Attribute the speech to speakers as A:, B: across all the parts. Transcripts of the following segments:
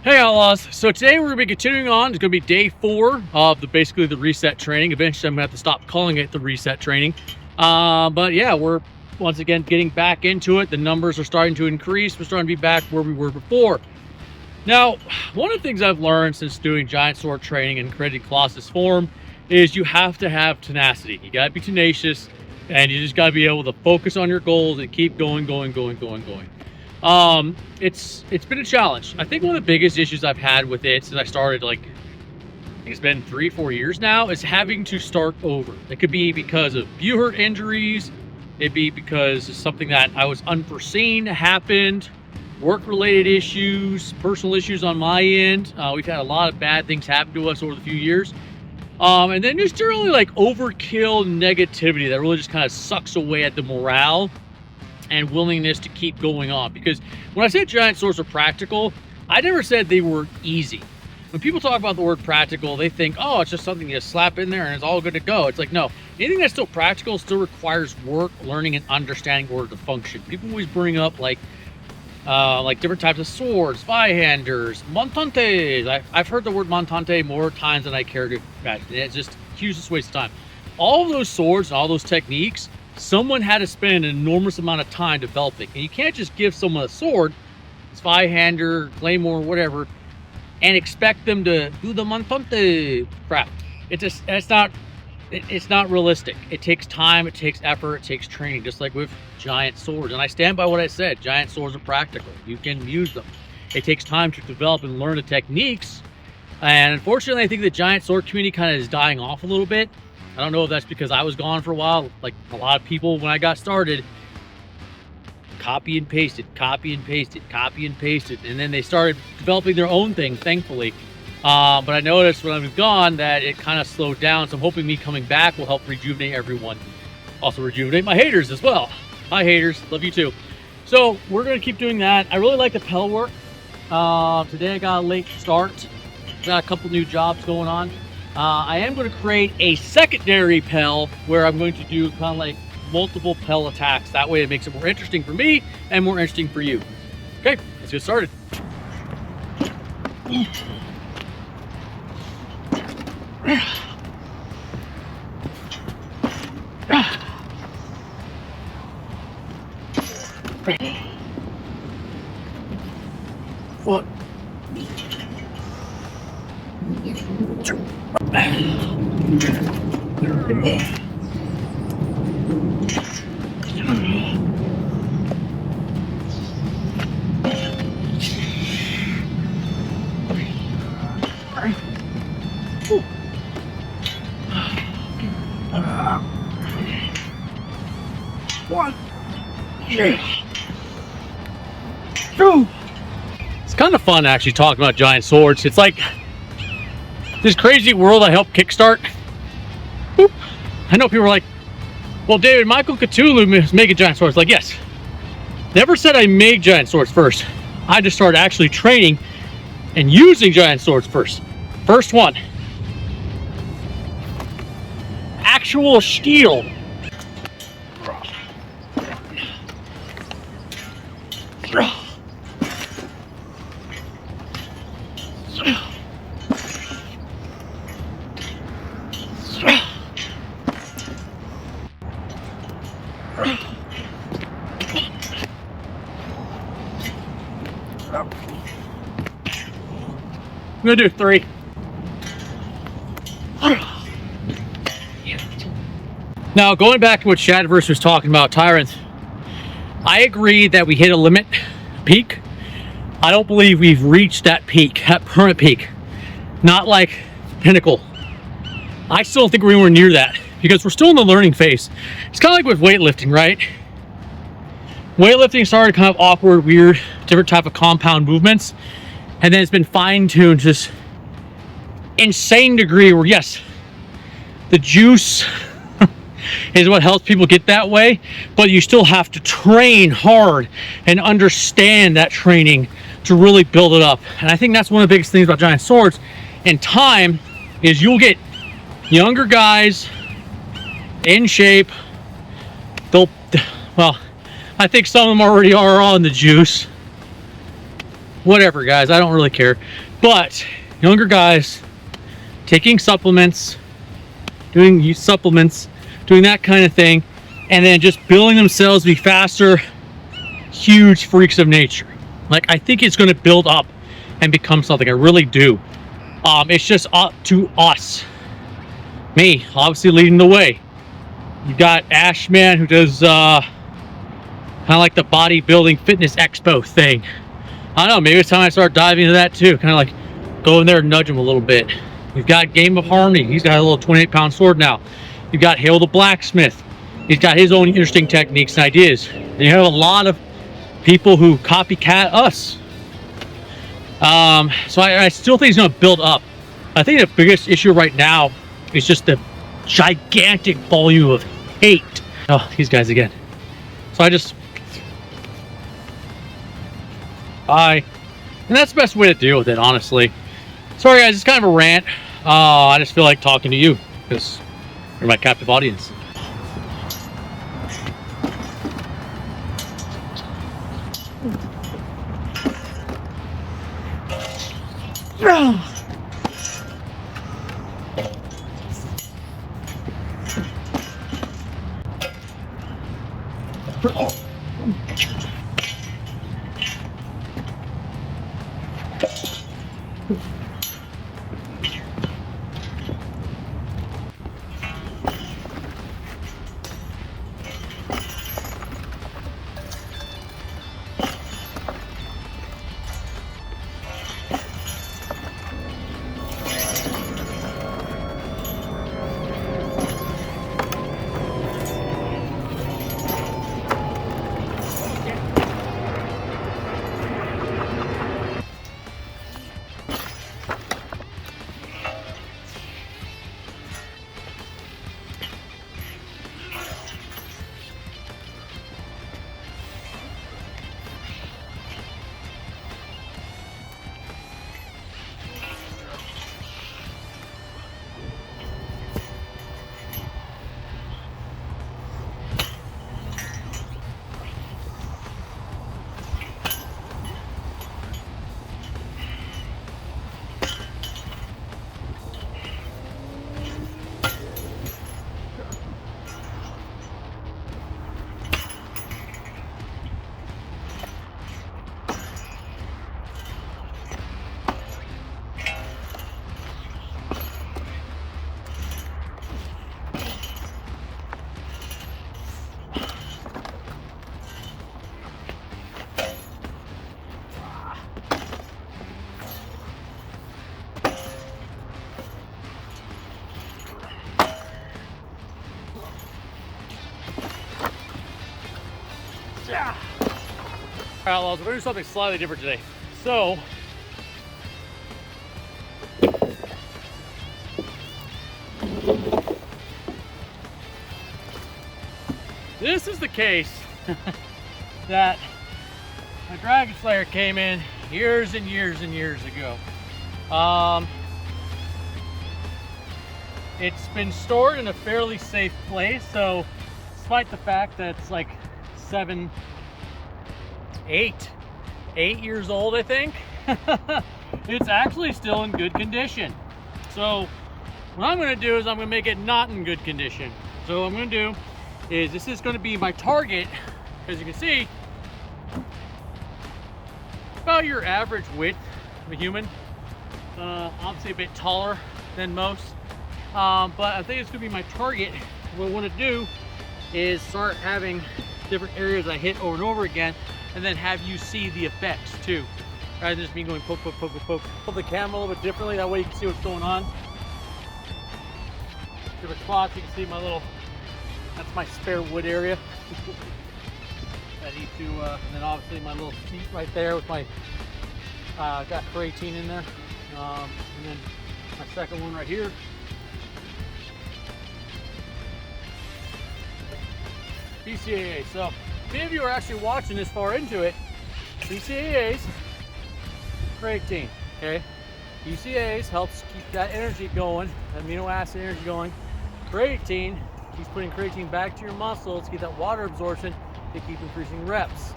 A: Hey Outlaws, so today we're going to be continuing on. It's going to be day 4 of basically the reset training. Eventually I'm going to have to stop calling it the reset training. But yeah, we're once again getting back into it. The numbers are starting to increase. We're starting to be back where we were before. Now, one of the things I've learned since doing giant sword training and creating Colossus form is you have to have tenacity. You got to be tenacious, and you just got to be able to focus on your goals and keep going. It's been a challenge. I think one of the biggest issues I've had with it since I started, like, I think it's been 3-4 years now, is having to start over. It could be because of viewer injuries. It'd be because of something that I was unforeseen happened, work-related issues, personal issues on my end. We've had a lot of bad things happen to us over the few years. And then just generally like overkill negativity that really just kind of sucks away at the morale and willingness to keep going on. Because when I said giant swords are practical, I never said they were easy. When people talk about the word practical, they think, oh, it's just something you slap in there and it's all good to go. It's like, no, anything that's still practical still requires work, learning, and understanding in order to function. People always bring up like different types of swords, Zweihanders, montantes. I've heard the word montante more times than I care to imagine. It's just a huge waste of time. All of those swords and all those techniques, someone had to spend an enormous amount of time developing. And you can't just give someone a sword, Zweihander, Claymore, whatever, and expect them to do the montante crap. It's not realistic. It takes time, it takes effort, it takes training, just like with giant swords. And I stand by what I said. Giant swords are practical. You can use them. It takes time to develop and learn the techniques. And unfortunately, I think the giant sword community kind of is dying off a little bit. I don't know if that's because I was gone for a while. Like a lot of people when I got started, copy and pasted, and then they started developing their own thing, thankfully. But I noticed when I was gone that it kind of slowed down, so I'm hoping me coming back will help rejuvenate everyone. Also rejuvenate my haters as well. Hi haters, love you too. So we're going to keep doing that. I really like the Pell work. Today I got a late start. Got a couple new jobs going on. I am going to create a secondary Pell where I'm going to do kind of like multiple Pell attacks. That way it makes it more interesting for me and more interesting for you. Okay, let's get started. What? One. Two. It's kind of fun actually talking about giant swords. It's like this crazy world I helped kickstart. Boop. I know people are like, well, David, Michael Cthulhu is making giant swords. Like, yes. Never said I made giant swords first. I just started actually training and using giant swords first. First one. Actual steel. I'm gonna do 3. Now, going back to what Shadverse was talking about, Tyrants, I agree that we hit a limit peak. I don't believe we've reached that peak, that permanent peak. Not like pinnacle. I still don't think we're anywhere near that because we're still in the learning phase. It's kind of like with weightlifting, right? Weightlifting started kind of awkward, weird, different type of compound movements. And then it's been fine-tuned to this insane degree where, yes, the juice is what helps people get that way, but you still have to train hard and understand that training to really build it up. And I think that's one of the biggest things about giant swords in time is you'll get younger guys in shape. Well, I think some of them already are on the juice. whatever, guys. I don't really care. But younger guys taking supplements, doing that kind of thing, and then just building themselves to be faster, huge freaks of nature. Like, I think it's going to build up and become something. I really do. It's just up to us. Me, obviously, leading the way. You got Ashman, who does kind of like the bodybuilding fitness expo thing. I don't know, maybe it's time I start diving into that too. Kind of like go in there and nudge him a little bit. You've got Game of Harmony. He's got a little 28-pound sword now. You've got Hale the Blacksmith. He's got his own interesting techniques and ideas. And you have a lot of people who copycat us. So I still think it's going to build up. I think the biggest issue right now is just the gigantic volume of hate. Oh, these guys again. So bye. And that's the best way to deal with it, honestly. Sorry guys, it's kind of a rant. I just feel like talking to you because you're my captive audience. Outlaws, we're going to do something slightly different today. So, this is the case that my Dragon Slayer came in years and years and years ago. It's been stored in a fairly safe place, so despite the fact that it's like 8 years old, I think, it's actually still in good condition. So what I'm going to do is I'm going to make it not in good condition. So what I'm going to do is this is going to be my target. As you can see, about your average width of a human. Obviously a bit taller than most, but I think it's going to be my target. What I want to do is start having different areas I hit over and over again, and then have you see the effects too, rather than just me going poke, poke, poke, poke. Hold the camera a little bit differently, that way you can see what's going on. Different spots, you can see my little, that's my spare wood area. I need to, and then obviously my little seat right there with my, got creatine in there. And then my second one right here. BCAA. So if any of you are actually watching this far into it, BCAAs, creatine, okay? BCAAs helps keep that energy going, amino acid energy going. Creatine keeps putting creatine back to your muscles to get that water absorption to keep increasing reps.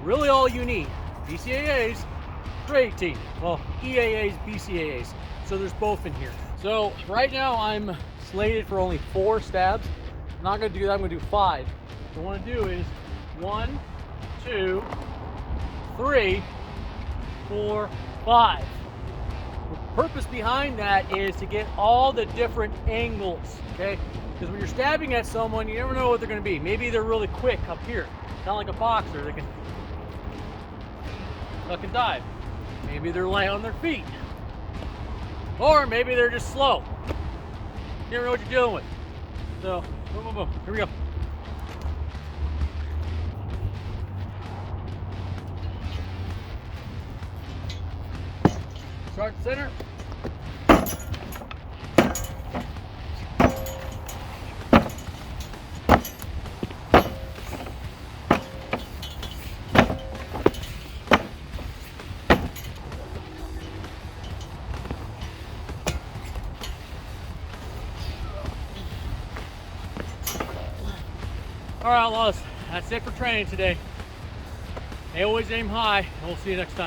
A: Really all you need. BCAAs for 18. Well, EAAs, BCAAs. So there's both in here. So right now I'm slated for only 4 stabs. I'm not gonna do that, I'm gonna do 5. What I wanna do is 1, 2, 3, 4, 5. The purpose behind that is to get all the different angles, okay? Because when you're stabbing at someone, you never know what they're gonna be. Maybe they're really quick up here, kind of like a boxer. They can duck and dive. Maybe they're light on their feet. Or maybe they're just slow. You never know what you're dealing with. So, boom, boom, boom. Here we go. Start center. All right, outlaws, that's it for training today. They always aim high, and we'll see you next time.